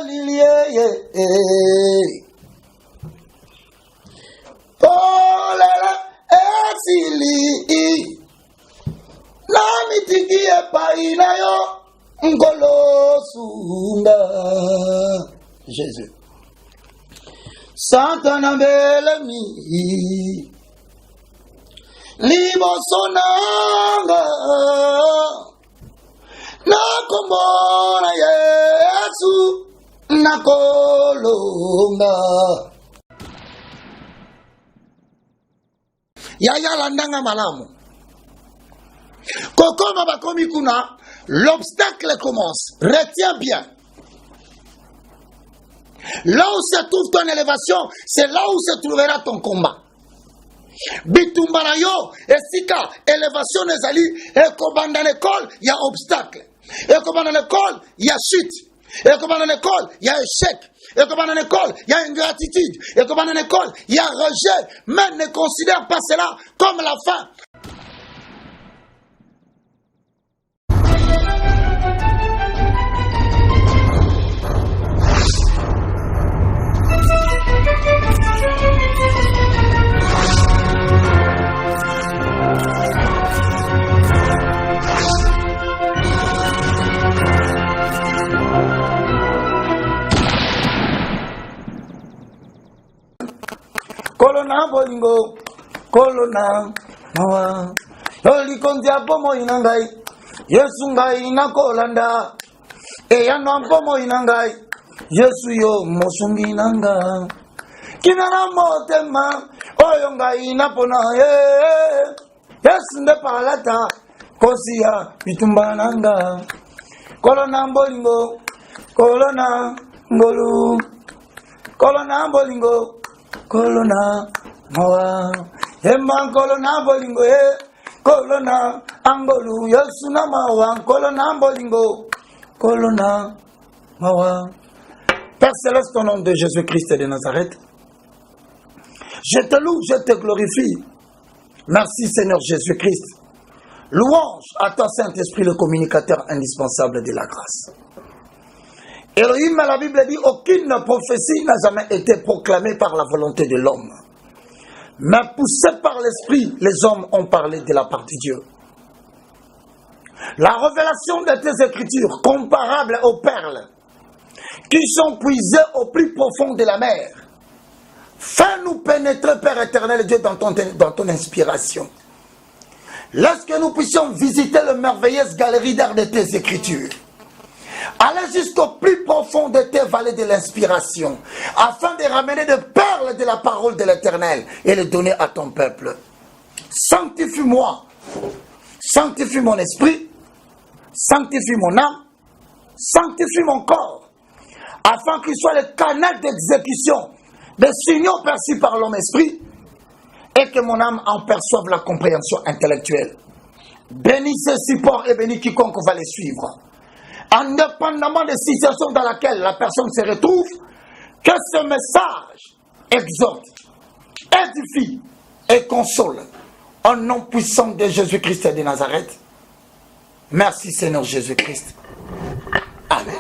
lilie Polele esili La mitiki epaina yo Ngolo sunda Jésus Santana belemi Liboso nanga Nakomona Yesu Nakolonga Yaya landanga malamu Kokoma bakomi kuna L'obstacle commence Retiens bien Là où se trouve ton élévation C'est là où se trouvera ton combat Bitumbarayo, esika, élévation ezali, et comme dans l'école, il y a obstacle. Et comme dans l'école, il y a chute. Et comme dans l'école, il y a échec. Et comme dans l'école, il y a ingratitude. Et comme dans l'école, il y a rejet. Mais ne considère pas cela comme la fin. Kolona bolingo, kolona mawa. Loli kondia pomo inangai, Yesu ngai na kolanda. Eyano pomo inangai, Yesu yo mosungi nanga. Kinana motema, oyo ngai na pona ye. Yesu nde palata, kosia bitumba nanga. Kolona bolingo, kolona ngolu. Kolona bolingo. Kolona mawa Emma kolona bolingo Kolona angolu Yosuna mawa Kolona bolingo Kolona mawa Père Céleste, au nom de Jésus-Christ de Nazareth, je te loue, je te glorifie. Merci Seigneur Jésus-Christ. Louange à ton Saint-Esprit, le communicateur indispensable de la grâce. Elohim, la Bible dit, aucune prophétie n'a jamais été proclamée par la volonté de l'homme. Mais poussée par l'Esprit, les hommes ont parlé de la part de Dieu. La révélation de tes Écritures, comparables aux perles, qui sont puisées au plus profond de la mer, fais-nous pénétrer, Père éternel Dieu, dans ton inspiration. Laisse que nous puissions visiter la merveilleuse galerie d'art de tes Écritures. Allez jusqu'au plus profond de tes vallées de l'inspiration, afin de ramener des perles de la parole de l'Éternel et les donner à ton peuple. Sanctifie-moi, sanctifie mon esprit, sanctifie mon âme, sanctifie mon corps, afin qu'il soit le canal d'exécution des signaux perçus par l'homme esprit et que mon âme en perçoive la compréhension intellectuelle. Bénis ce support et bénis quiconque va les suivre. Indépendamment des situations dans lesquelles la personne se retrouve, que ce message exhorte, édifie et console au nom puissant de Jésus-Christ de Nazareth. Merci Seigneur Jésus-Christ. Amen.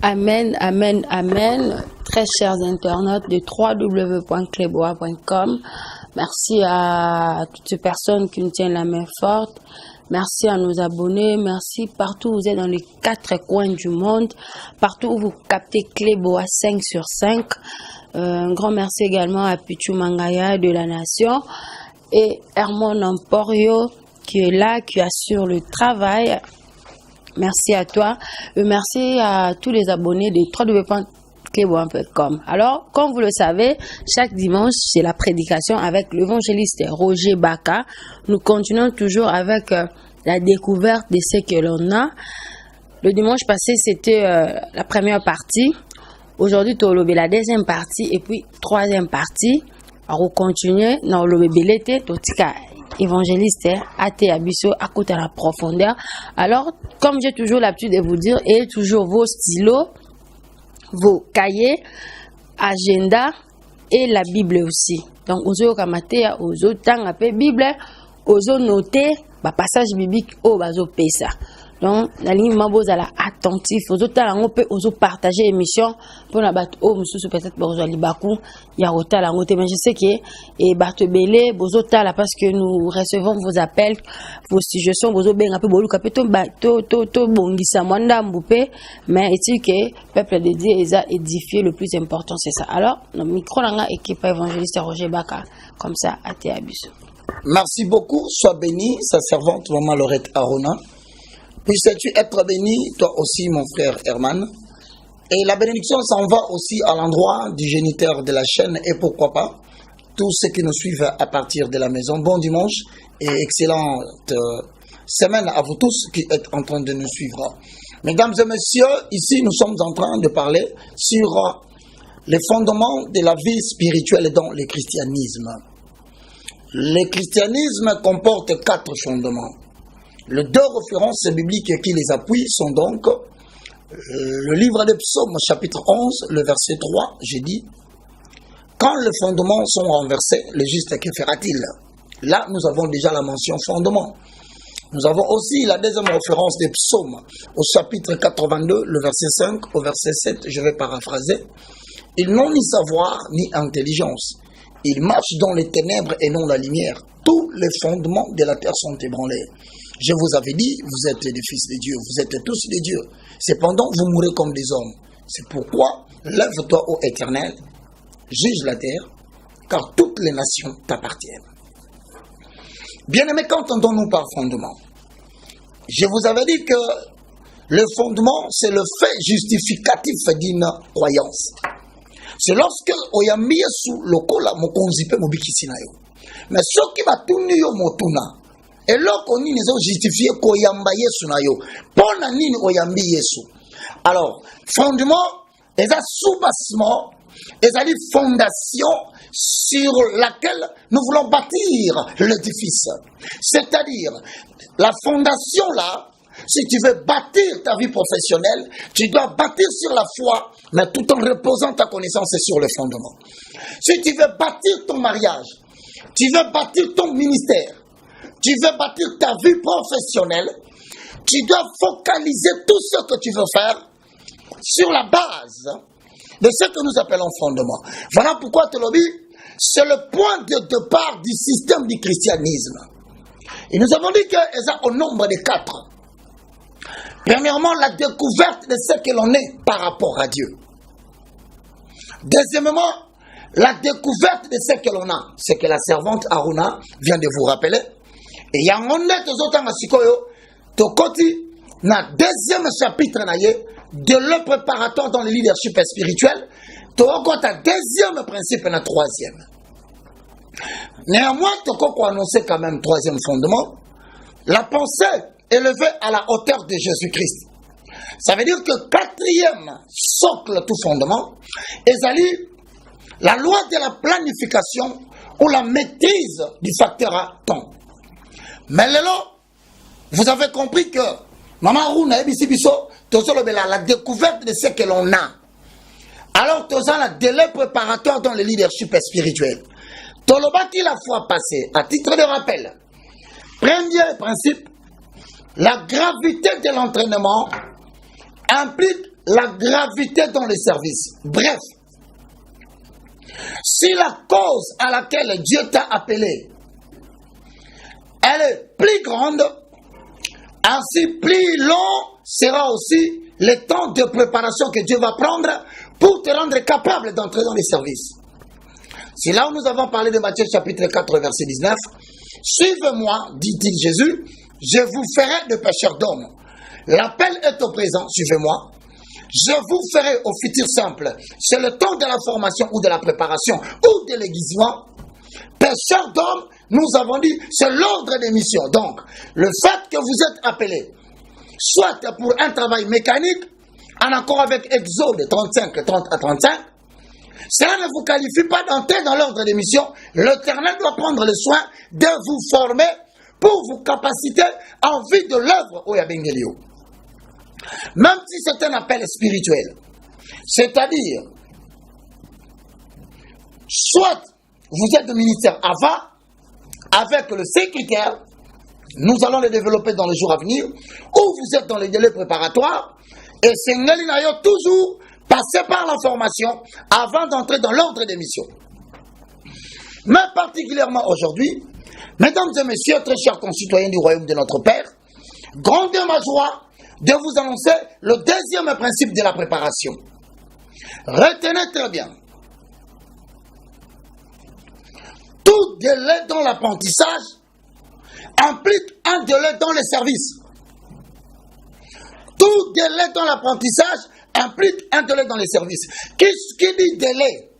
Amen, amen, amen. Très chers internautes de www.cleboa.com, merci à toutes ces personnes qui nous tiennent la main forte. Merci à nos abonnés, merci partout où vous êtes dans les 4 coins du monde, partout où vous captez Cleboa 5/5. Un grand merci également à Pichu Mangaya de la Nation et Hermon Emporio qui est là, qui assure le travail. Merci à toi. Merci à tous les abonnés de www.cleboa.com. Alors, comme vous le savez, chaque dimanche, c'est la prédication avec l'évangéliste Roger Baka. Nous continuons toujours avec la découverte de ce que l'on a. Le dimanche passé, c'était la première partie. Aujourd'hui, tu as la deuxième partie et puis troisième partie. Alors, on continue dans le bébé évangéliste athée abisso à côté de la profondeur. Alors, comme j'ai toujours l'habitude de vous dire, et toujours vos stylos, vos cahiers, agenda et la Bible aussi. Donc, vous avez kamate aux autres temps appelé Bible, aux autres noter, passage biblique au bazo pesa. Donc, la ligne Mabos à la attentif, aux autres, on peut partager l'émission pour la battre au monsieur peut-être pour les Bakou, il y a autant la montée, mais je sais que et battre belé, aux autres là parce que nous recevons vos appels, vos suggestions, vos autres ben un peu bolu capeto to bongisa mwanda mboupé, mais est-il que peuple de Dieu les a édifié, le plus important c'est ça. Alors, notre micro là équipe évangéliste Roger Baka comme ça à Théabiso. Merci beaucoup, sois béni, sa servante Maman Laurette Arona. Puisses-tu être béni, toi aussi mon frère Herman. Et la bénédiction s'en va aussi à l'endroit du géniteur de la chaîne et pourquoi pas tous ceux qui nous suivent à partir de la maison. Bon dimanche et excellente semaine à vous tous qui êtes en train de nous suivre. Mesdames et messieurs, ici nous sommes en train de parler sur les fondements de la vie spirituelle dans le christianisme. Le christianisme comporte 4 fondements. Les 2 références bibliques qui les appuient sont donc le livre des Psaumes, chapitre 11, le verset 3, j'ai dit, quand les fondements sont renversés, le juste que fera-t-il? Là, nous avons déjà la mention fondement. Nous avons aussi la deuxième référence des Psaumes, au chapitre 82, le verset 5, au verset 7, je vais paraphraser. Ils n'ont ni savoir, ni intelligence. Ils marchent dans les ténèbres et non la lumière. Tous les fondements de la terre sont ébranlés. Je vous avais dit, vous êtes des fils de Dieu, vous êtes tous des dieux. Cependant, vous mourrez comme des hommes. C'est pourquoi, lève-toi, ô Éternel, juge la terre, car toutes les nations t'appartiennent. Bien-aimés, qu'entendons-nous par fondement? Je vous avais dit que le fondement, c'est le fait justificatif d'une croyance. C'est lorsque oyambi Yesu lokola mokonzi pe mobikisi na yo. Mais soki batuni yo motuna eloko nini zo justifier koyamba Yesu na yo. Pona nini oyambi Yesu. Alors, fondement est un soubassement, est une fondation sur laquelle nous voulons bâtir l'édifice. C'est-à-dire, la fondation là, si tu veux bâtir ta vie professionnelle, tu dois bâtir sur la foi, mais tout en reposant ta connaissance sur le fondement. Si tu veux bâtir ton mariage, tu veux bâtir ton ministère, tu veux bâtir ta vie professionnelle, tu dois focaliser tout ce que tu veux faire sur la base de ce que nous appelons fondement. Voilà pourquoi te l'ai dit, c'est le point de départ du système du christianisme. Et nous avons dit que c'est au nombre de 4. Premièrement, la découverte de ce que l'on est par rapport à Dieu. Deuxièmement, la découverte de ce que l'on a. Ce que la servante Aruna vient de vous rappeler. Et il y a un monde dans le deuxième chapitre de le préparatoire dans le leadership spirituel. Tu as deuxième principe et le troisième. Néanmoins, tu as annoncé quand même troisième fondement. La pensée élevé à la hauteur de Jésus-Christ. Ça veut dire que 4e socle tout fondement est la loi de la planification ou la maîtrise du facteur à temps. Mais là, vous avez compris que Maman Rouna et Bissibiso, la découverte de ce que l'on a. Alors, tu as le délai préparatoire dans le leadership spirituel. Tu as la fois passée, à titre de rappel. Premier principe, la gravité de l'entraînement implique la gravité dans le service. Bref, si la cause à laquelle Dieu t'a appelé, elle est plus grande, ainsi plus long sera aussi le temps de préparation que Dieu va prendre pour te rendre capable d'entrer dans les services. C'est là où nous avons parlé de Matthieu chapitre 4 verset 19. Suivez-moi, dit-il Jésus, je vous ferai de pécheurs d'hommes. L'appel est au présent, suivez-moi. Je vous ferai au futur simple. C'est le temps de la formation ou de la préparation ou de l'aiguisement. Pécheurs d'hommes, nous avons dit, c'est l'ordre des missions. Donc, le fait que vous êtes appelé, soit pour un travail mécanique, en accord avec Exode 35, 30 à 35, cela ne vous qualifie pas d'entrer dans l'ordre des missions. L'Éternel doit prendre le soin de vous former pour vos capacités en vue de l'œuvre au Yabengelio. Même si c'est un appel spirituel, c'est-à-dire, soit vous êtes de ministère avant, avec le 5 critères, Nous allons les développer dans les jours à venir, où vous êtes dans les délais préparatoires, et c'est Ngelinayo toujours passer par la formation avant d'entrer dans l'ordre des missions. Mais particulièrement aujourd'hui, mesdames et messieurs, très chers concitoyens du royaume de notre Père, grande est ma joie de vous annoncer le deuxième principe de la préparation. Retenez très bien. Tout délai dans l'apprentissage implique un délai dans les services. Tout délai dans l'apprentissage implique un délai dans les services. Qui dit délai,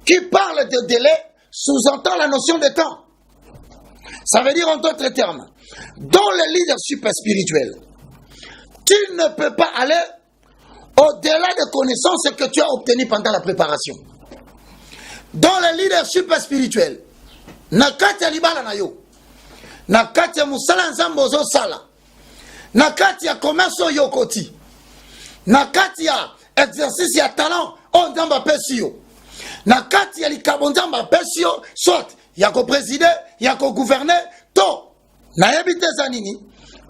qui parle de délai, sous-entend la notion de temps. Ça veut dire en d'autres termes, dans le leadership spirituel, tu ne peux pas aller au-delà des connaissances que tu as obtenues pendant la préparation. Dans le leadership spirituel, nakati ya libala na yo, nakati ya musala nzambe ozo sala, nakati ya commerce yo koti, nakati ya exercice ya talent o nzambe apesi yo, nakati ya likabo nzambe apesi yo, soit ya ko présider, ya ko gouverner, to nayebi te za nini,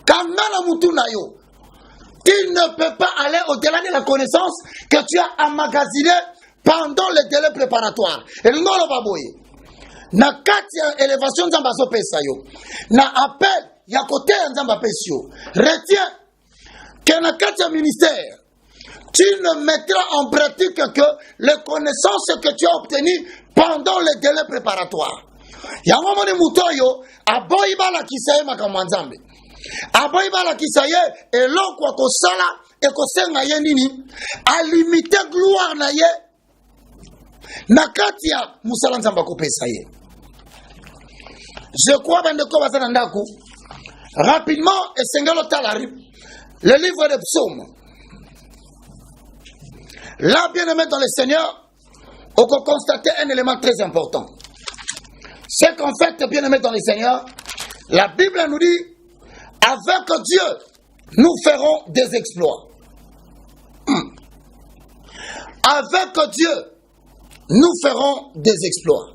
kangana mutu na yo. Tu ne peux pas aller au-delà de la connaissance que tu as emmagasiné pendant le délai préparatoire. Et le nom baboye. Na kati ya élévation nzamba so pesa yo. Na appel ya côté nzamba pesa yo. Retiens que na kati ya ministère, tu ne mettras en pratique que les connaissances que tu as obtenues pendant le délai préparatoire. Yango moni mutoyo aboyi bala kisaye makambo nzambe. Aboyi bala kisaye eloko akosala ekosenga ye nini a limiter gloire na ye na kati ya musala nzamba kopesa ye. Je crois bandeko bazana ndako rapidement esengelo tala le livre des psaumes. Là, bien aimé dans le Seigneur, on peut constater un élément très important. C'est qu'en fait, bien aimé dans le Seigneur, la Bible nous dit, avec Dieu, nous ferons des exploits. Avec Dieu, nous ferons des exploits.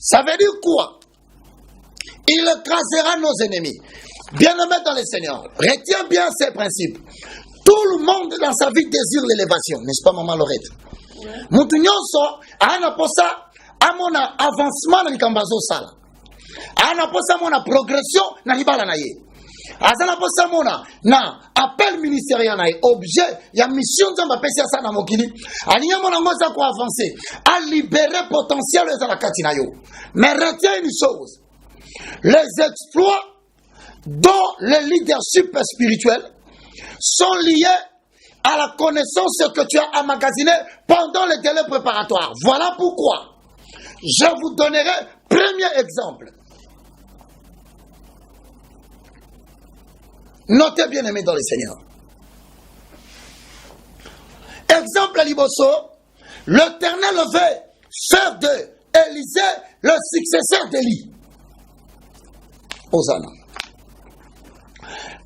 Ça veut dire quoi? Il écrasera nos ennemis. Bien aimé dans le Seigneur, retiens bien ces principes. Tout le monde dans sa vie désire l'élévation, n'est-ce pas, maman Lorette? Mutu nyonso ana posa amona avancement na likambazo sala. Ana posa mona progression na libala na ye. Azana posa mona na appel ministériel na ye, objet ya mission nzamba pesa sana mokili. Alinya mona ngoza ko avancer, à libérer potentiel za la kati na yo. Mais retiens une chose. Les exploits dans le leadership spirituel sont liés à la connaissance que tu as emmagasinée pendant le délai préparatoire. Voilà pourquoi je vous donnerai premier exemple. Notez bien aimé dans le Seigneur. Exemple à Liboso, l'Éternel veut faire de Élisée le successeur d'Élie. Hosanna.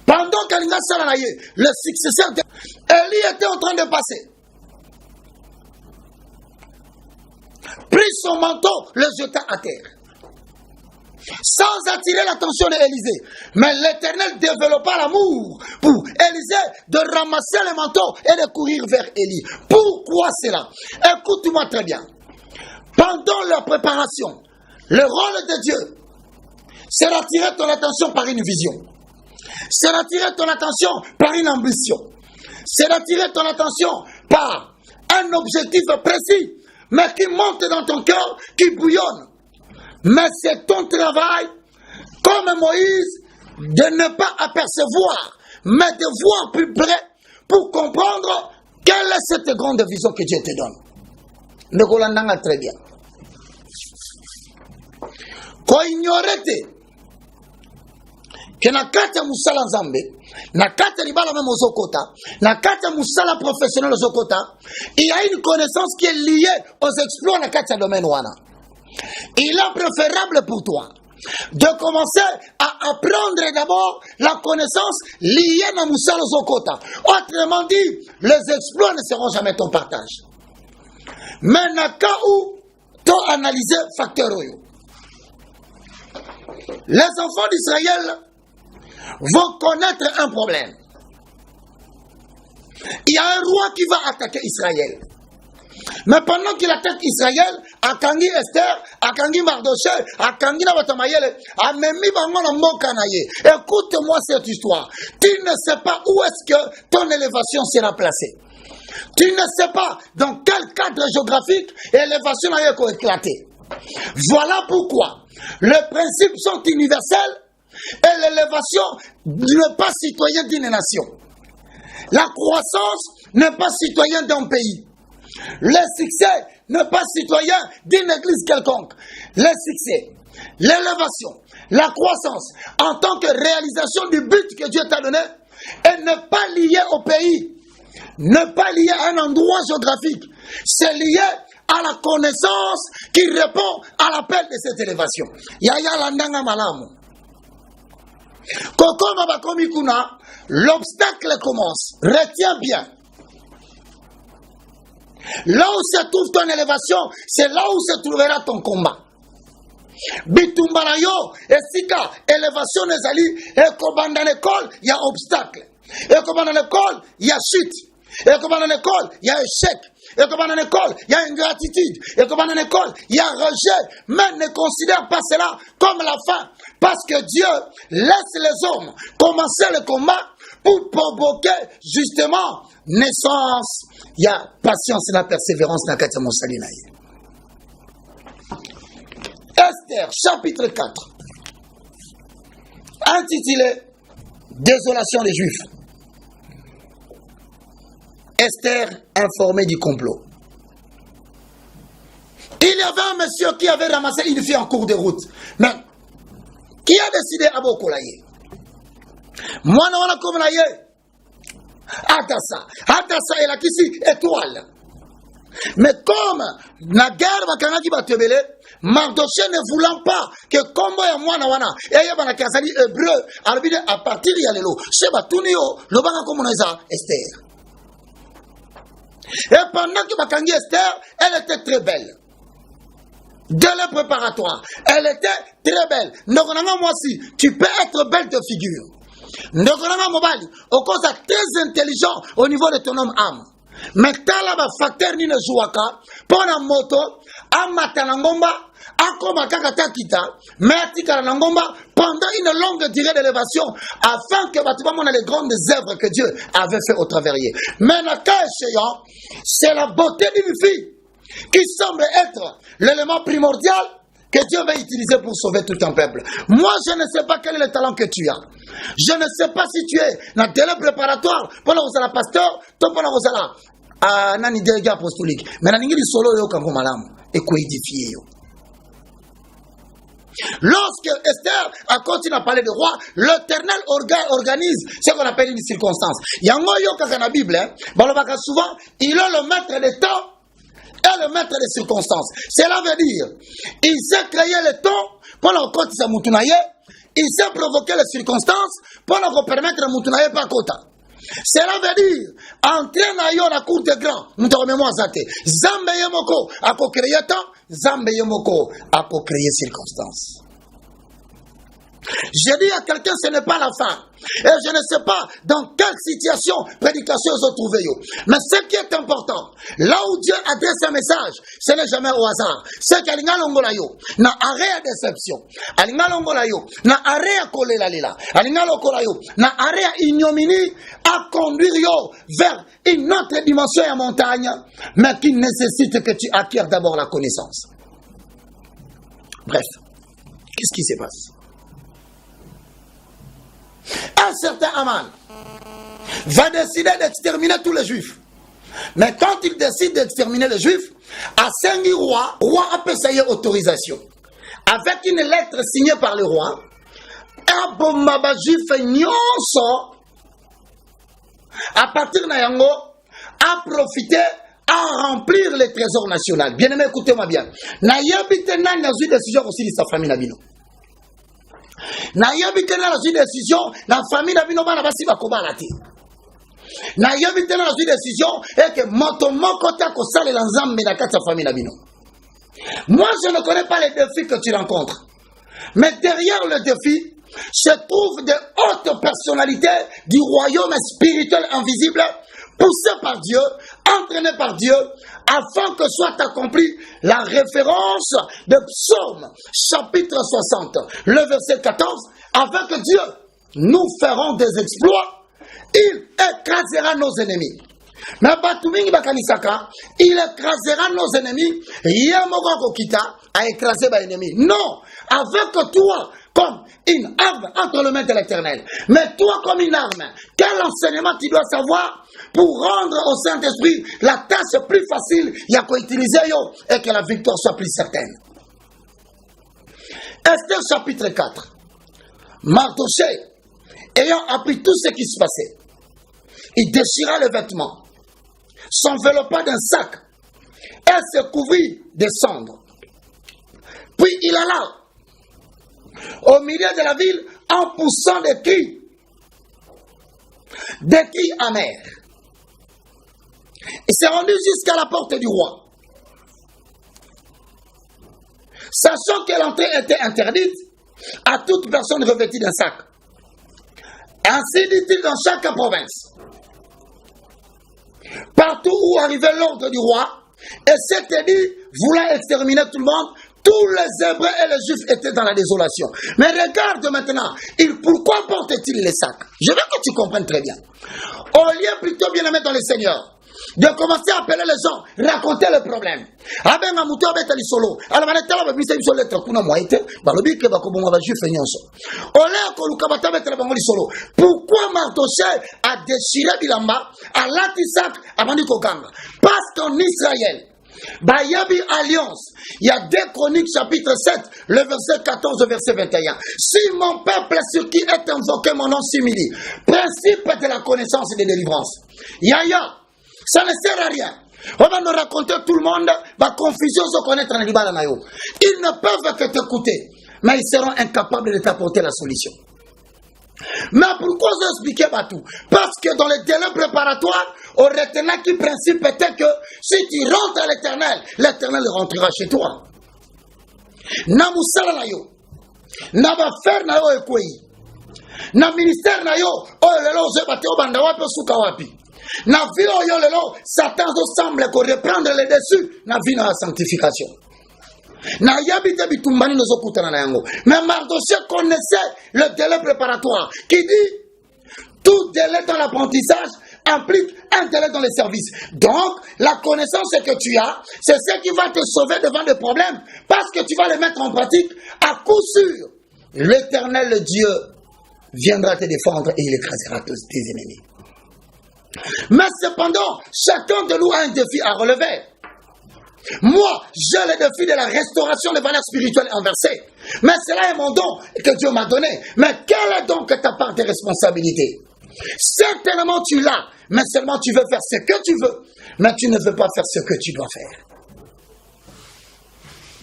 Pendant qu'Alinga Salanaye, le successeur d'Élie était en train de passer. Prit son manteau, le jeta à terre. Sans attirer l'attention d'Élisée. Mais l'Éternel développa l'amour pour Élisée de ramasser le manteau et de courir vers Élie. Pourquoi cela? Écoute-moi très bien. Pendant la préparation, le rôle de Dieu, c'est d'attirer ton attention par une vision. C'est d'attirer ton attention par une ambition. C'est d'attirer ton attention par un objectif précis, mais qui monte dans ton cœur, qui bouillonne. Mais c'est ton travail, comme Moïse, de ne pas apercevoir, mais de voir plus près pour comprendre quelle est cette grande vision que Dieu te donne. Ne golandanga très bien. Ko ignorete que na kati ya musala nzambe, na kati ya libala même ozokota, na kati ya musala professionnel ozokota, il y a une connaissance qui est liée aux exploits na kati ya domaine wana. Il est préférable pour toi de commencer à apprendre d'abord la connaissance liée na musala ozokota. Autrement dit, les exploits ne seront jamais ton partage. Mais na ka où tu analyser facteur oyo. les enfants d'Israël vont connaître un problème. Il y a un roi qui va attaquer Israël. Mais pendant qu'il attaque Israël, Akangi Esther, Akangi Mardoché, Akangi Nabatamayele, Amemi Bango Mokanaye. Écoute-moi cette histoire. Tu ne sais pas où est-ce que ton élévation sera placée. Tu ne sais pas dans quel cadre géographique l'élévation a éclaté. Voilà pourquoi les principes sont universels et l'élévation n'est pas citoyenne d'une nation. La croissance n'est pas citoyenne d'un pays. Le succès n'est pas citoyen d'une église quelconque. Le succès, l'élévation, la croissance en tant que réalisation du but que Dieu t'a donné, elle n'est pas liée au pays, n'est pas liée à un endroit géographique. C'est lié à la connaissance qui répond à l'appel de cette élévation. Yaya landanga malamu. Kokoma bakomi kuna, l'obstacle commence. Retiens bien. Là où se trouve ton élévation, c'est là où se trouvera ton combat. Bitumbarayo, esika, élévation nezali, et comme dans l'école, il y a obstacle. Et comme dans l'école, il y a chute. Et comme dans l'école, il y a échec. Et comme dans l'école, il y a ingratitude. Et comme dans l'école, il y a rejet. Mais ne considère pas cela comme la fin. Parce que Dieu laisse les hommes commencer le combat pour provoquer justement naissance. Il y a patience et la persévérance dans le mon salinaï. Esther, chapitre 4, intitulé Désolation des Juifs. Esther informée du complot. Il y avait un monsieur qui avait ramassé une fille en cours de route. Mais qui a décidé à Bokolaye? Moi, non, on a comme l'aïe. Atassa, elle a ici étoile. Mais comme la guerre va kanaki va tebele, Mardoché ne voulant pas que comme moi wana et y a bana kasali hébreu à partir de yalelo, cheba tunio le banga comme on a Esther. Et pendant que Bakangi Esther, elle était très belle. Dès le préparatoire, elle était très belle. Donc, moi aussi, tu peux être belle de figure. Donc, mobile, au cause très intelligent au niveau de ton homme âme. Mais t'as là, facteur ni ne jouaka, pour la moto, à matanangomba, à komakaka takita, mais à tikaranangomba, pendant une longue durée d'élévation, afin que tu vas les grandes œuvres que Dieu avait fait au travers. Mais le cas échéant, c'est la beauté d'une fille qui semble être l'élément primordial que Dieu va utiliser pour sauver tout un peuple. Moi, je ne sais pas quel est le talent que tu as. Je ne sais pas si tu es dans le délai préparatoire pour la pasteur, pour la nani délégué apostolique. Mais dans le solo, il y a malam et quoi édifier. Lorsque Esther a continué à parler de roi, l'Éternel organise ce qu'on appelle une circonstance. Il y a un mot dans la Bible, souvent, il est le maître des temps et le maître des circonstances. Cela veut dire, il sait créer le temps pour le côté de Moutunaye, il sait provoquer les circonstances pour nous permettre de Moutunaye par quota. Cela veut dire, entrer dans la cour des grands, nous te remettons zate. Zambe yemoko a co-créé temps, Zambe yemoko a co-créé circonstances. J'ai dit à quelqu'un, ce n'est pas la fin. Et je ne sais pas dans quelle situation prédication se trouve. Mais ce qui est important, là où Dieu adresse un message, ce n'est jamais au hasard. C'est qu'Alinga Longolayo n'a arrêt à déception. Alinga Longolayo n'a arrêt à coller la lila. Alinga Longolayo n'a arrêt à ignominie, à conduire vers une autre dimension et montagne, mais qui nécessite que tu acquières d'abord la connaissance. Bref, qu'est-ce qui se passe? Un certain Aman va décider d'exterminer tous les juifs. Mais quand il décide d'exterminer les juifs, à Sengi roi a payé autorisation. Avec une lettre signée par le roi, Abomaba juif nyonso, à partir de Nayango, a profité à remplir les trésors nationaux. Bien aimé, écoutez-moi bien. Nayabite nan na une décision aussi de sa famille Nabino. Na yabite na la décision la famille Nabino bana basi bakobala te. Na yabite na la décision et que moto moko ta ko sale la nzambe na kati ya famille Nabino. Moi je ne connais pas les défis que tu rencontres. Mais derrière le défi se trouvent de hautes personnalités du royaume spirituel invisible, poussées par Dieu, entraînées par Dieu, afin que soit accomplie la référence de Psaume, chapitre 60, le verset 14, afin que Dieu nous ferons des exploits, il écrasera nos ennemis. Mais Batumingi Bakanisaka, il écrasera nos ennemis, Yamoko Kokita a écrasé nos ennemis. Non, avec toi, comme une arme entre les mains de l'Éternel. Mais toi comme une arme, quel enseignement tu dois savoir pour rendre au Saint-Esprit la tâche plus facile et que la victoire soit plus certaine. Esther chapitre 4. Mardochée, ayant appris tout ce qui se passait, il déchira les vêtements, s'enveloppa d'un sac et se couvrit de cendres. Puis il alla au milieu de la ville en poussant des cris amers. Il s'est rendu jusqu'à la porte du roi. Sachant que l'entrée était interdite à toute personne revêtue d'un sac. Ainsi dit-il dans chaque province. Partout où arrivait l'ordre du roi, et c'était dit, voulant exterminer tout le monde, tous les Hébreux et les Juifs étaient dans la désolation. Mais regarde maintenant, pourquoi portent-ils les sacs? Je veux que tu comprennes très bien. Au lieu plutôt bien aimé dans le Seigneur, de commencer à appeler les gens, raconter le problème. Pourquoi Mardochée a déchiré Bilamba, a latisak, a vendu Koganga? Parce qu'en Israël, Bayabi Alliance, il y a 2 Chroniques chapitre 7, le verset 14 au verset 21. Si mon peuple sur qui est invoqué mon nom s'humilie, principe de la connaissance et de délivrance. Yaya, ça ne sert à rien. On va nous raconter tout le monde, va confusion se connaître en Libala Nayo. Ils ne peuvent que t'écouter, mais ils seront incapables de t'apporter la solution. Mais pourquoi j'expliquais pas tout? Parce que dans les délais préparatoires, on retenait que le principe était que si tu rentres à l'Éternel, l'Éternel rentrera chez toi. Na musala na yo, na ba faire na yo ekoi, na ministère na yo, oh lelo zebate obanda wapi suka wapi. Na vie oyo lelo, Satan semble qu'on reprendre les dessus, na vie na la sanctification. Na yabite bitumbani no zokutana na yango. Mais Mardochée connaissait le délai préparatoire qui dit tout délai dans l'apprentissage implique un délai dans les services. Donc, la connaissance que tu as, c'est ce qui va te sauver devant des problèmes parce que tu vas les mettre en pratique à coup sûr. L'Éternel, le Dieu, viendra te défendre et il écrasera tous tes ennemis. Mais cependant, chacun de nous a un défi à relever. Moi, j'ai le défi de la restauration des valeurs spirituelles inversées. Mais cela est mon don que Dieu m'a donné. Mais quelle est donc ta part de responsabilité? Certainement tu l'as, mais seulement tu veux faire ce que tu veux, mais tu ne veux pas faire ce que tu dois faire.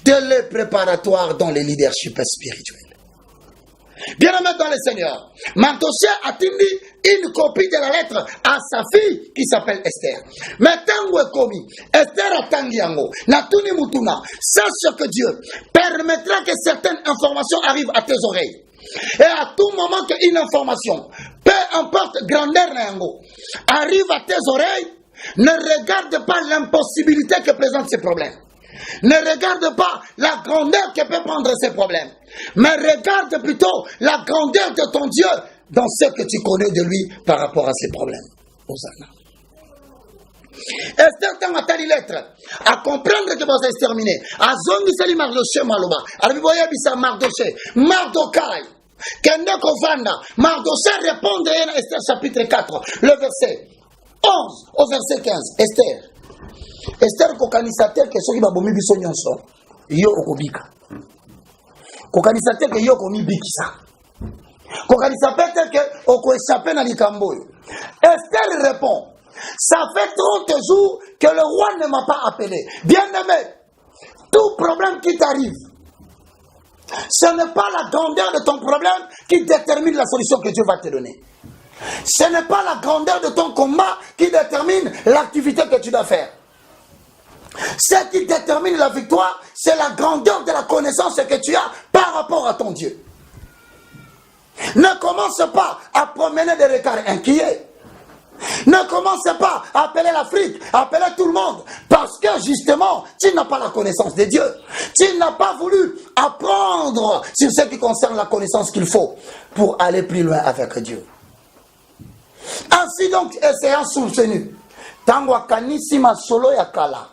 Délai préparatoire dans le leadership spirituel. Bien-aimé dans le Seigneur, Mardochée a tenu une copie de la lettre à sa fille qui s'appelle Esther. Mais tango est commis, Esther a tangiango, natuni mutuna, sache que Dieu permettra que certaines informations arrivent à tes oreilles. Et à tout moment qu'une information, peu importe grandeur n'ango, arrive à tes oreilles, ne regarde pas l'impossibilité que présente ces problèmes. Ne regarde pas la grandeur que peut prendre ces problèmes, mais regarde plutôt la grandeur de ton Dieu dans ce que tu connais de lui par rapport à ces problèmes. Hosanna. Esther tanga lettre à comprendre que vous êtes terminé. À zongi sali Mardochée maloba. Alors vous voyez bisa Mardochée, Mardokai. Kende kovanda. Mardochée répond à Esther chapitre 4, le verset 11 au verset 15. Esther. Esther kokanisateur que soki babomi biso nyonso yo okobika. Kokanisateur que yo komi bikisa. Kokanisateur que okoéchapper na likambo. Esther répond, ça fait 30 jours que le roi ne m'a pas appelé. Bien-aimé, tout problème qui t'arrive, ce n'est pas la grandeur de ton problème qui détermine la solution que Dieu va te donner. Ce n'est pas la grandeur de ton combat qui détermine l'activité que tu dois faire. Ce qui détermine la victoire, c'est la grandeur de la connaissance que tu as par rapport à ton Dieu. Ne commence pas à promener des regards inquiets. Ne commence pas à appeler l'Afrique, à appeler tout le monde, parce que justement, tu n'as pas la connaissance de Dieu. Tu n'as pas voulu apprendre sur ce qui concerne la connaissance qu'il faut pour aller plus loin avec Dieu. Ainsi donc, essayant soutenu, tango kanisi masolo ya kala.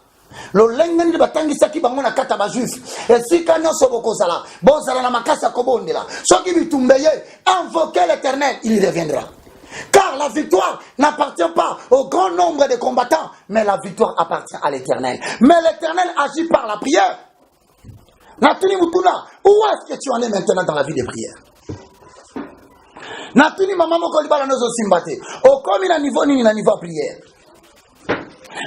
Lolenge ni batangisaki bango na kata ba juif. Esika nyonso bokozala, bozala na makasa kobondela. Soki bitumbeye, invoquez l'Éternel, il y reviendra. Car la victoire n'appartient pas au grand nombre de combattants, mais la victoire appartient à l'Éternel. Mais l'Éternel agit par la prière. Natuni Mutuna, où est-ce que tu en es maintenant dans la vie de prière? Natuni maman kolibala nozo simbate. Okomi na niveau nini na niveau prière.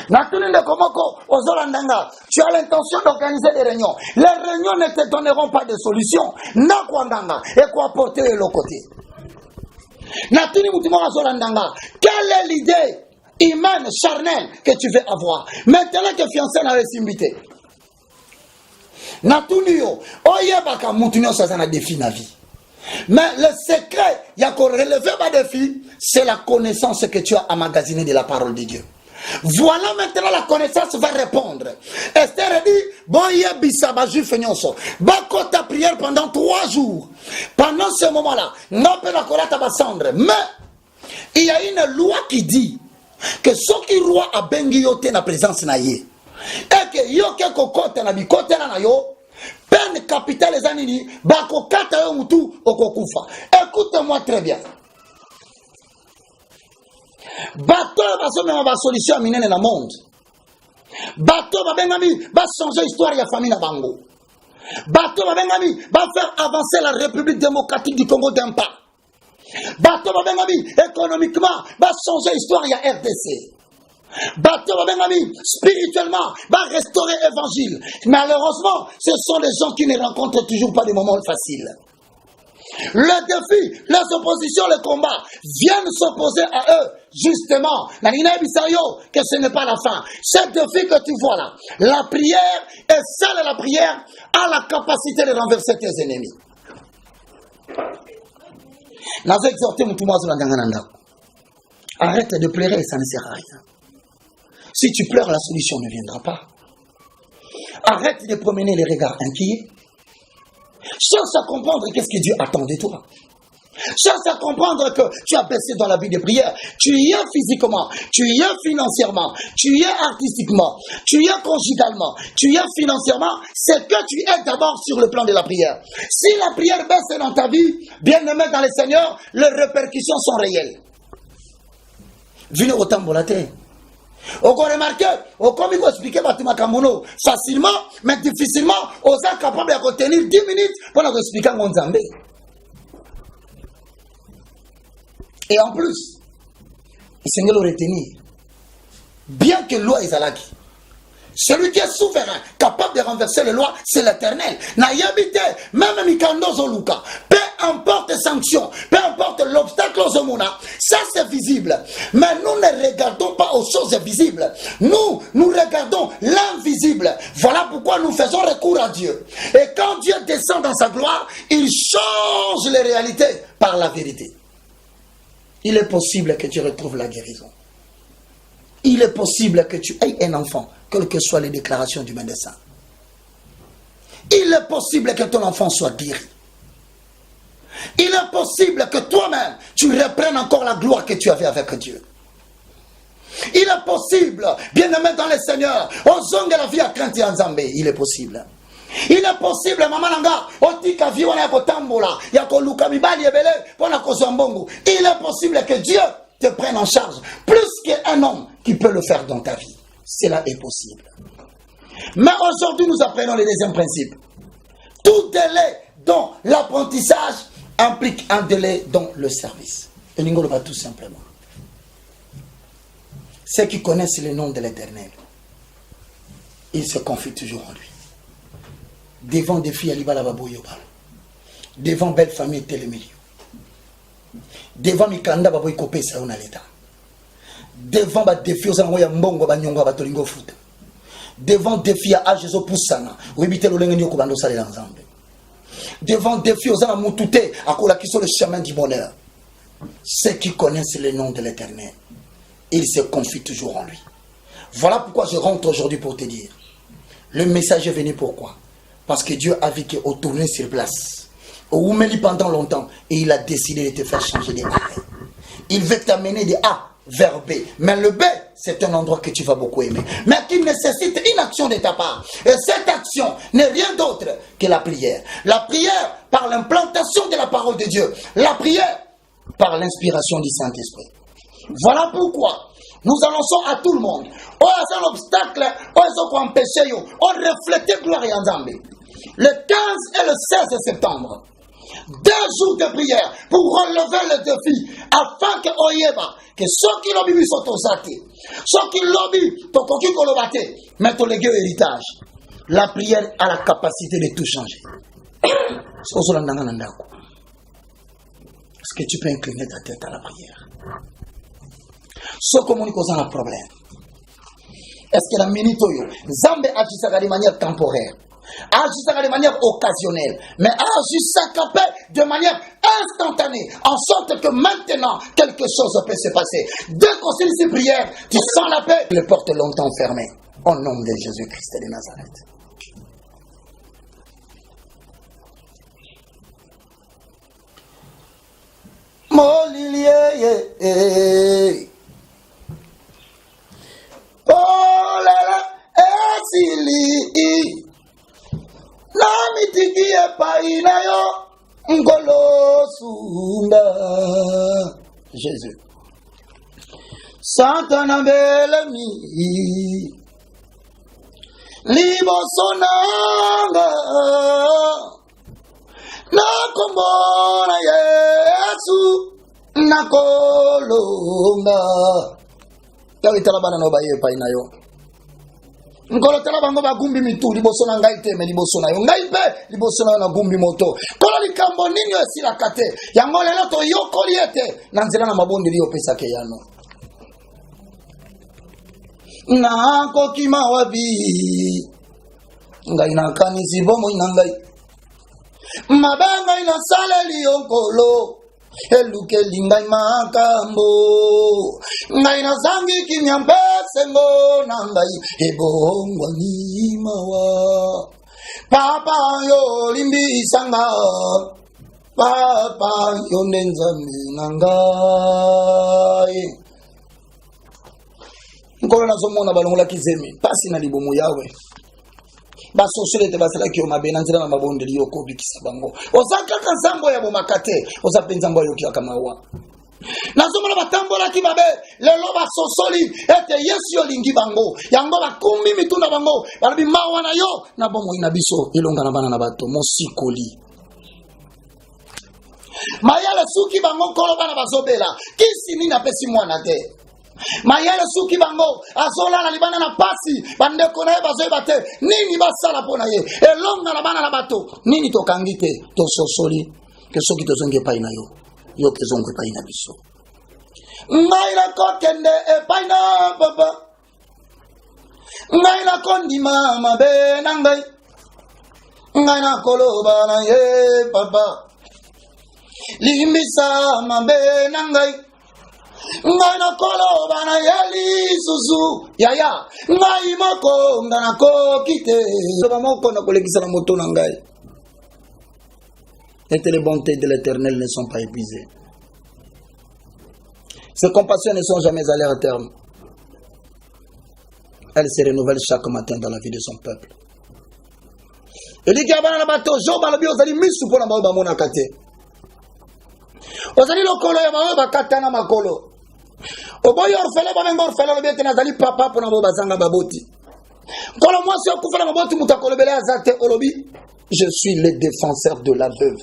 Natuni de komoko ozolandanga. Tu as l'intention d'organiser des réunions. Les réunions ne te donneront pas de solution. Na kwandanga et quoi porter de l'autre côté. Natuni mutimora zolandanga. Quelle est l'idée humaine, charnelle que tu veux avoir? Maintenant que fiancé n'a simbité. Natuni yo oyebaka mutunyo sazana défi na vie. Mais le secret, il y a qu'on relever ma défi, c'est la connaissance que tu as emmagasinée de la parole de Dieu. Voilà maintenant la connaissance va répondre. Esther dit, bon yebisaba juif nyonso. Bako ta prière pendant 3 jours. Pendant ce moment-là, non peut la kolata basandre. Mais il y a une loi qui dit que ce qui roi a bengi yote na présence na ye. Et que yoke kokote na bikote na yo. Peine capitale les anini, bako kata yo mutu okokufa. Écoute-moi très bien. Bato baso mema ba solution minene na monde. Bato ba bengami ba changer histoire ya famille na bango. Bato ba bengami ba faire avancer la République démocratique du Congo d'un pas. Bato ba bengami économiquement ba changer histoire ya RDC. Bateau spirituellement va restaurer l'évangile. Malheureusement, ce sont des gens qui ne rencontrent toujours pas des moments faciles. Le défi, les oppositions, les combats viennent s'opposer à eux. Justement, que ce n'est pas la fin. Ce défi que tu vois là, la prière, et seule la prière a la capacité de renverser tes ennemis. Arrête de pleurer, ça ne sert à rien. Si tu pleures, la solution ne viendra pas. Arrête de promener les regards inquiets. Cherche à comprendre qu'est-ce que Dieu attend de toi. Cherche à comprendre que tu as baissé dans la vie de prière. Tu y es physiquement, tu y es financièrement, tu y es artistiquement, tu y es conjugalement, tu y es financièrement. C'est que tu es d'abord sur le plan de la prière. Si la prière baisse dans ta vie, bien-aimé dans le Seigneur, les répercussions sont réelles. Venez au tambourate. On peut remarquer, comme il faut expliquer facilement, mais difficilement, on est capable de retenir 10 minutes pour nous expliquer mon Zambé. Et en plus, il s'est le retenir. Bien que loi est alaki. Celui qui est souverain, capable de renverser les lois, c'est l'Éternel. N'ayabite, même Mikando Zoluka. Peu importe les sanctions, peu importe l'obstacle aux homona, ça c'est visible. Mais nous ne regardons pas aux choses visibles. Nous regardons l'invisible. Voilà pourquoi nous faisons recours à Dieu. Et quand Dieu descend dans sa gloire, il change les réalités par la vérité. Il est possible que tu retrouves la guérison. Il est possible que tu aies un enfant, quelles que soient les déclarations du médecin. Il est possible que ton enfant soit guéri. Il est possible que toi-même, tu reprennes encore la gloire que tu avais avec Dieu. Il est possible, bien-aimé dans le Seigneur, osons la vie à crainte en Zambé. Il est possible. Il est possible, maman Nanga, otika viwana ya kotambola, ya koluka mibali ebele, pona kozambongo. Il est possible que Dieu te prenne en charge, plus qu'un homme qui peut le faire dans ta vie. Cela est possible. Mais aujourd'hui, nous apprenons le deuxième principe. Tout délai dans l'apprentissage implique un délai dans le service. Et nous le va tout simplement. Ceux qui connaissent le nom de l'Éternel, ils se confient toujours en lui. Devant des filles à l'Ibala Baboyobal, devant belle famille Télémilio, devant Mikanda Baboy Kopé Saouna l'État, devant des filles aux Angoya Mbongo Banyonga Batolingo Foot, devant des filles à Agezo Poussana, où éviter le Lengenio Kobando Salé l'ensemble. devant défi aux amoutoutés, à cause qui sont le chemin du bonheur. Ceux qui connaissent le nom de l'Éternel, ils se confient toujours en lui. Voilà pourquoi je rentre aujourd'hui pour te dire. Le message est venu pourquoi? Parce que Dieu a vu qu'on tournait sur place. Au Oumeli pendant longtemps. Et il a décidé de te faire changer de A. Il veut t'amener de A vers B. Mais le B, c'est un endroit que tu vas beaucoup aimer. Mais qui nécessite une action de ta part. Et cette action n'est rien d'autre que la prière. La prière par l'implantation de la parole de Dieu. La prière par l'inspiration du Saint-Esprit. Voilà pourquoi nous annonçons à tout le monde. Oh, c'est un obstacle. Oh, c'est un péché. On reflète gloire et Nzambe. Le 15 et le 16 septembre. 2 jours de prière pour relever le défi afin que Oyeba, que ceux qui l'ont vu sont aux athées, ceux qui l'ont vu, tokoki kolobate, mettent au légué héritage. La prière a la capacité de tout changer. Est-ce que tu peux incliner ta tête à la prière? Ce communique aux un problème. Est-ce que la minute Zambé agit de manière temporaire? Agissant de manière occasionnelle, mais agissant de manière instantanée, en sorte que maintenant quelque chose peut se passer. Dès qu'on s'est ces prières, tu sens la paix, les portes longtemps fermées. Au nom de Jésus-Christ de Nazareth. Molilie, oh là là, esili. La mitiki epai na yo ngolo sunda Jésus Santana belemi liboso nanga na kombo na Yesu na kolonga tawitala bana no baye epai na yo Nkolo tala bango bagumbi mitu liboso na ngai te me liboso na yo ngai pe liboso na gumbi moto kola likambo nini esila kate yango lelo to yokoli ete na nzela na mabondi li opesa ke yano na kokima wabi ngai na kanisi bomo ina ngai mabanga ina saleli yonkolo eluke lingai makambo ngai na zangi kinyambese ngo na ngai ebongwa ni mawa papa yo limbisanga papa yo nenzambe na ngai nkolo nazomona balongola kizemi pasi na libomo yawe basosolete basalaki yo mabe na nzela na mabondeli yo kobikisa bango oza kaka nzambo ya bomaka te oza mpe nzambo ayokiaka mawa nazomona batambolaki mabe lelo basosoli ete yesu olingi bango yango bakumbi mitunda bango balobi mawa na yo na bomoi na biso elonga na bana na bato mosikoli mayele suki bango nkolo bana bazobela kisi nini apesi mwana te mayele suki bango azolala libana na pasi bandeko na ye bazoyeba te nini basala mpo na ye elonga na bana na bato nini tokangi te tososoli ke soki tozongi epai na yo yo kezongo epai na biso ngai nakokende epai na papa ngai nakondima mabe na ngai ngai nakoloba na ye papa limbisa mabe na ngai ngai nakoloba na ye lisusu yaya ngai moko nga nakoki te loba moko nakolekisa na moto na ngai et les bontés de l'Éternel ne sont pas épuisées. Ses compassions ne sont jamais à leur terme. Elles se renouvellent chaque matin dans la vie de son peuple. Il dit qu'il y a un bateau, Job a dit aux misu pour la mort de kate. Ozali lokolo ya mawe bakata na makolo. Oboyo orfele ba bengo orfele lo bete nazali papa pour na bo bazanga baboti. Kolo mwasi okufela maboti mutakolobele azate olobi. Je suis le défenseur de la veuve.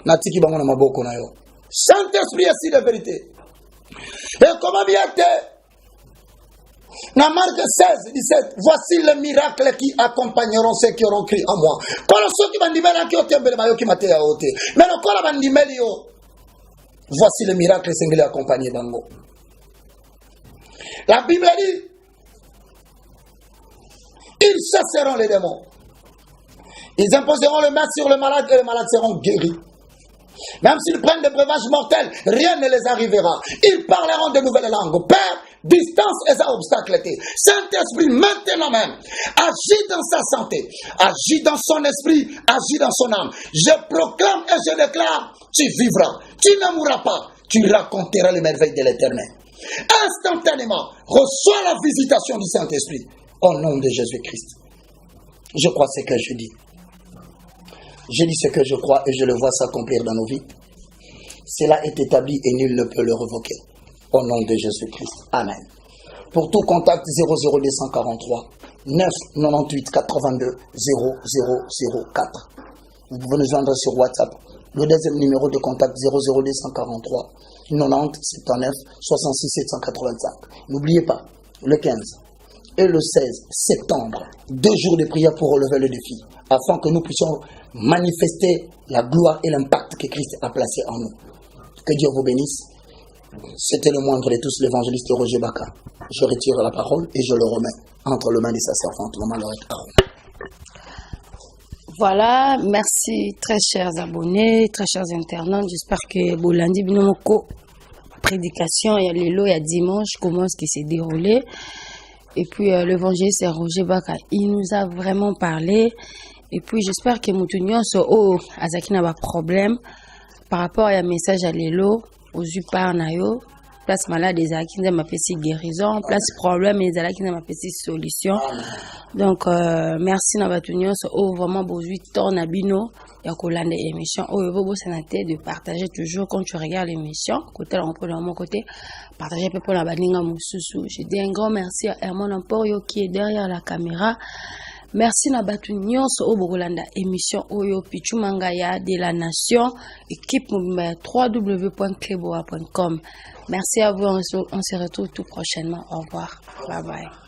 Natiki bango na maboko na yo. Saint-Esprit est la vérité. Et comment bien dans Marc 16, 17, voici les miracles qui accompagneront ceux qui auront crié en moi. Mais voici les miracles qui accompagnent Bango. La Bible dit, ils chasseront les démons. Ils imposeront le maître sur le malade et les malades seront guéris. Même s'ils prennent des breuvages mortels, rien ne les arrivera. Ils parleront de nouvelles langues. Père, distance et ça obstacle. Saint-Esprit, maintenant même, agis dans sa santé, agis dans son esprit, agis dans son âme. Je proclame et je déclare, tu vivras, tu ne mourras pas, tu raconteras les merveilles de l'Éternel. Instantanément, reçois la visitation du Saint-Esprit au nom de Jésus-Christ. Je crois ce que je dis. Je dis ce que je crois et je le vois s'accomplir dans nos vies. Cela est établi et nul ne peut le revoquer. Au nom de Jésus-Christ. Amen. Pour tout contact 00243 998 82 0004. Vous pouvez nous joindre sur WhatsApp. Le deuxième numéro de contact 00243 90 79 66 785. N'oubliez pas, le 15 et le 16 septembre, 2 jours de prière pour relever le défi, afin que nous puissions manifester la gloire et l'impact que Christ a placé en nous. Que Dieu vous bénisse. C'était le moindre de tous, l'évangéliste Roger Baka. Je retire la parole et je le remets entre les mains de sa servante, Maman Lorette Aron. Voilà, merci très chers abonnés, très chers internautes. J'espère que Bolandi Binomoko, prédication, il y a les lots, il y a dimanche, comment ce qui s'est déroulé. Et puis l'évangéliste Roger Baka, il nous a vraiment parlé. Et puis j'espère que Moutounion so Azaki n'a pas de problème par rapport à un message à l'élo, aux upar nayo, place malade des Azaki n'a pas fait guérison, place problème des Azaki n'a pas fait solution. Donc merci na Moutounion so vraiment besoin de nabino ya kolanda émission. Bobo sénateur de partager toujours quand tu regardes l'émission, côté là on peut de mon côté partager peu pour la baninga mususu. Je dis un grand merci à Herman Emporio qui est derrière la caméra. Merci na batu nyonso o bokolanda émission oyo Pichumangaya de la nation équipe www.kleboa.com. Merci à vous, on se retrouve tout prochainement. Au revoir. Bye bye.